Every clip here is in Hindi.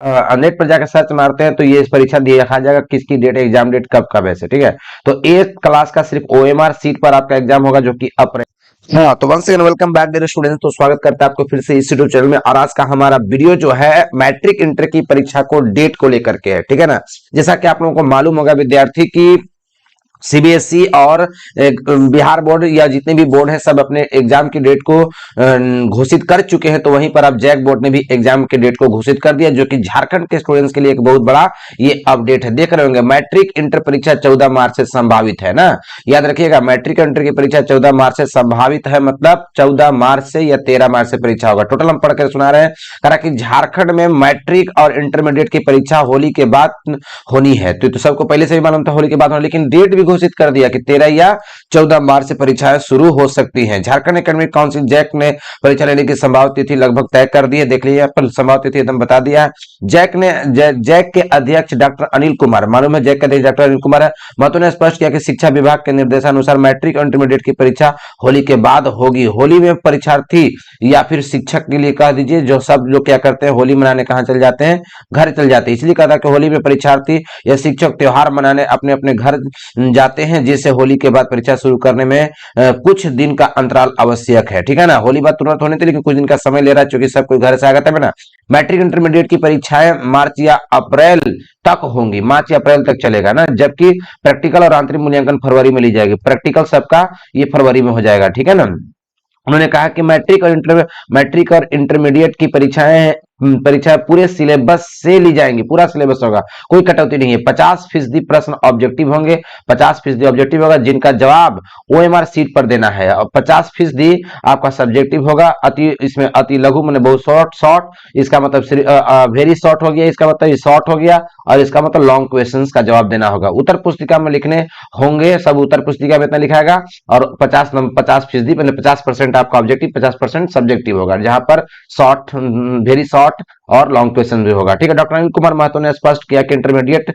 नेट पर जाकर सर्च मारते हैं तो ये इस परीक्षा दिखा जाएगा किसकी डेट, एग्जाम डेट कब कब है, ठीक है। तो 8th क्लास का सिर्फ ओएमआर सीट पर आपका एग्जाम होगा जो कि अप्रैल। हाँ, तो once again welcome back dear students. तो स्वागत करते हैं आपको फिर से इस यूट्यूब चैनल में। और आज का हमारा वीडियो जो है मैट्रिक इंटर की परीक्षा को डेट को लेकर के है, ठीक है ना। जैसा कि आप लोगों को मालूम होगा विद्यार्थी की सीबीएसई और बिहार बोर्ड या जितने भी बोर्ड हैं सब अपने एग्जाम की डेट को घोषित कर चुके हैं। तो वहीं पर अब जैक बोर्ड ने भी एग्जाम की डेट को घोषित कर दिया, जो कि झारखंड के स्टूडेंट्स के लिए एक बहुत बड़ा ये अपडेट है। देख रहे होंगे मैट्रिक इंटर परीक्षा 14 मार्च से संभावित है ना। याद रखिएगा मैट्रिक इंटर की परीक्षा 14 मार्च से संभावित है, मतलब 14 मार्च से या 13 मार्च से परीक्षा होगा। टोटल हम पढ़कर सुना रहे हैं कि झारखंड में मैट्रिक और इंटरमीडिएट की परीक्षा होली के बाद होनी है। तो सबको पहले से ही मालूम था होली के बाद होनी, लेकिन डेट भी घोषित कर दिया कि 13 या 14 मार्च से परीक्षाएं शुरू हो सकती हैं। झारखंड एकेडमिक काउंसिल जैक ने परीक्षा लेने की संभावित तिथि लगभग तय कर दी है। देख लीजिए पर संभावित तिथि एकदम बता दिया है। जैक के अध्यक्ष डॉक्टर अनिल कुमार, मालूम है जैक के अध्यक्ष डॉक्टर अनिल कुमार है, महतो ने स्पष्ट किया कि शिक्षा विभाग के निर्देशानुसार मैट्रिक और इंटरमीडिएट की परीक्षा होली के बाद होगी। होली में परीक्षार्थी या फिर शिक्षक के लिए कह दीजिए, जो सब लोग क्या करते हैं होली मनाने कहां चल जाते हैं, घर चल जाते हैं। इसलिए कहा था कि होली में परीक्षार्थी या शिक्षक त्योहार मनाने अपने अपने घर जाते हैं, जिससे होली के बाद परीक्षा शुरू करने में कुछ दिन का अंतराल आवश्यक है, ठीक है ना। होली बाद तुरंत होने थी लेकिन कुछ दिन का समय ले रहा है, क्योंकि सब कोई घर से आ गया था ना। मैट्रिक इंटरमीडिएट की परीक्षाएं मार्च या अप्रैल तक होंगी, मार्च या अप्रैल तक चलेगा ना, जबकि प्रैक्टिकल और आंतरिक मूल्यांकन फरवरी में ली जाएगी। प्रैक्टिकल सबका ये फरवरी में हो जाएगा, ठीक है ना। उन्होंने कहा कि मैट्रिक और इंटरमीडिएट की परीक्षा पूरे सिलेबस से ली जाएंगी, पूरा सिलेबस होगा, कोई कटौती नहीं है। 50% प्रश्न ऑब्जेक्टिव होंगे, 50% ऑब्जेक्टिव होगा जिनका जवाब ओएमआर सीट पर देना है, और 50% आपका सब्जेक्टिव होगा। इसमें अति लघु मैंने बहुत शॉर्ट, इसका मतलब वेरी शॉर्ट हो गया, इसका मतलब शॉर्ट हो गया, और इसका मतलब लॉन्ग क्वेश्चंस का जवाब देना होगा। उत्तर पुस्तिका में लिखने होंगे, सब उत्तर पुस्तिका में इतना लिखाएगा, और 50% मतलब 50% आपका ऑब्जेक्टिव, 50% सब्जेक्टिव होगा, जहां पर शॉर्ट, वेरी शॉर्ट और लॉन्ग क्वेश्चन भी होगा, ठीक है। डॉक्टर अनिल कुमार महतो ने स्पष्ट किया कि इंटरमीडिएट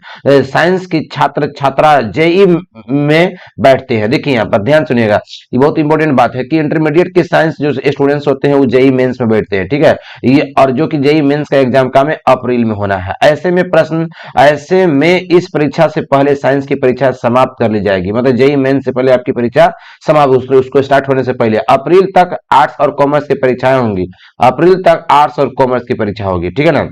साइंस की छात्रा जेई में बैठते हैं। देखिए यहाँ पर ध्यान सुनिएगा, ये बहुत इंपॉर्टेंट बात है कि इंटरमीडिएट के साइंस जो स्टूडेंट्स होते हैं वो जेई मेंस में बैठते हैं, ठीक है। ये और जो कि जेई मेंस का एग्जाम का में अप्रैल में होना है। ऐसे में इस परीक्षा से पहले साइंस की परीक्षा समाप्त कर ली जाएगी, मतलब जेई मेंस से पहले आपकी परीक्षा समाप्त, उसको स्टार्ट होने से पहले अप्रैल तक आर्ट्स और कॉमर्स की परीक्षाएं होंगी। अप्रैल तक आर्ट्स और कॉमर्स की परीक्षा होगी, ठीक है ना।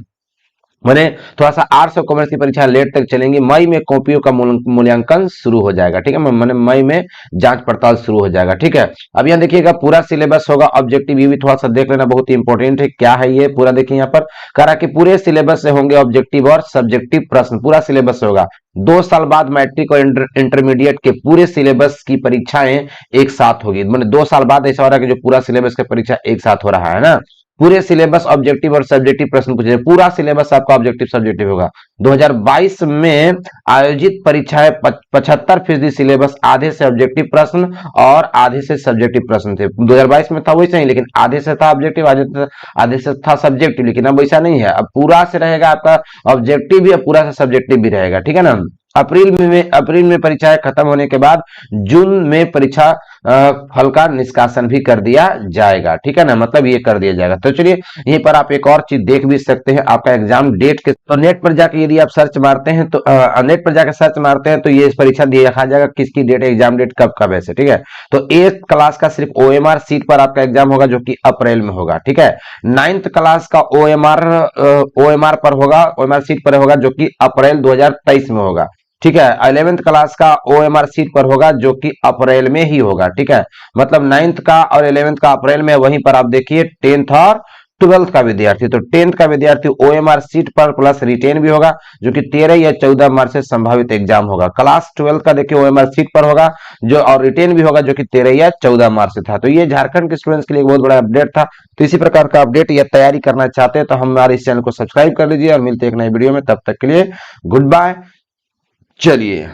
मैंने थोड़ा सा आर्ट्स और कॉमर्स की परीक्षा लेट तक चलेंगी। मई में कॉपियों का मूल्यांकन शुरू हो जाएगा, ठीक है। मैंने मई में जांच पड़ताल शुरू हो जाएगा, ठीक है। अब यहाँ देखिएगा पूरा सिलेबस होगा ऑब्जेक्टिव, ये भी थोड़ा सा देख लेना, बहुत ही इंपॉर्टेंट है। क्या है ये पूरा देखिए यहाँ पर कह रहा कि पूरे सिलेबस से होंगे ऑब्जेक्टिव और सब्जेक्टिव प्रश्न, पूरा सिलेबस होगा। 2 साल बाद मैट्रिक और इंटरमीडिएट के पूरे सिलेबस की परीक्षाएं एक साथ होगी। मैंने 2 साल बाद ऐसा हो रहा है कि जो पूरा सिलेबस की परीक्षा एक साथ हो रहा है ना। पूरे सिलेबस ऑब्जेक्टिव और सब्जेक्टिव प्रश्न पूछे, पूरा सिलेबस आपका ऑब्जेक्टिव सब्जेक्टिव होगा। 2022 में आयोजित परीक्षाएं 75% सिलेबस आधे से ऑब्जेक्टिव प्रश्न और आधे से सब्जेक्टिव प्रश्न थे। 2022 में था वैसे ही, लेकिन आधे से था ऑब्जेक्टिव, आधे से था सब्जेक्टिव, लेकिन अब वैसा नहीं है। अब पूरा से रहेगा आपका ऑब्जेक्टिव भी और पूरा से सब्जेक्टिव भी रहेगा, ठीक है ना। अप्रैल में परीक्षाएं खत्म होने के बाद जून में परीक्षा फल का निष्कासन भी कर दिया जाएगा, ठीक है ना, मतलब ये कर दिया जाएगा। तो चलिए यहीं पर आप एक और चीज देख भी सकते हैं, आपका एग्जाम डेट के तो नेट पर जाके यदि आप सर्च मारते हैं तो नेट पर जाकर सर्च मारते हैं तो ये परीक्षा दिखा जाएगा किसकी डेट, एग्जाम डेट कब कब है, ठीक है। तो 8th क्लास का सिर्फ ओएमआर सीट पर आपका एग्जाम होगा, जो कि अप्रैल में होगा, ठीक है। 9th क्लास का ओएमआर पर होगा, ओएमआर सीट पर होगा, जो कि अप्रैल 2023 में होगा, ठीक है। 11th क्लास का ओएमआर सीट पर होगा, जो कि अप्रैल में ही होगा, ठीक है। मतलब 9th का और 11th का अप्रैल में। वहीं पर आप देखिए 10th और 12th का विद्यार्थी, तो 10th का विद्यार्थी ओएमआर सीट पर प्लस रिटेन भी होगा, जो कि 13 या 14 मार्च से संभावित एग्जाम होगा। क्लास 12th का देखिए ओएमआर सीट पर होगा जो, और रिटेन भी होगा, जो कि 13 या 14 मार्च से था। तो ये झारखंड के स्टूडेंट्स के लिए बहुत बड़ा अपडेट था। तो इसी प्रकार का अपडेट या तैयारी करना चाहते हैं तो हमारे इस चैनल को सब्सक्राइब कर लीजिए, और मिलते हैं एक नए वीडियो में। तब तक के लिए गुड बाय, चलिए।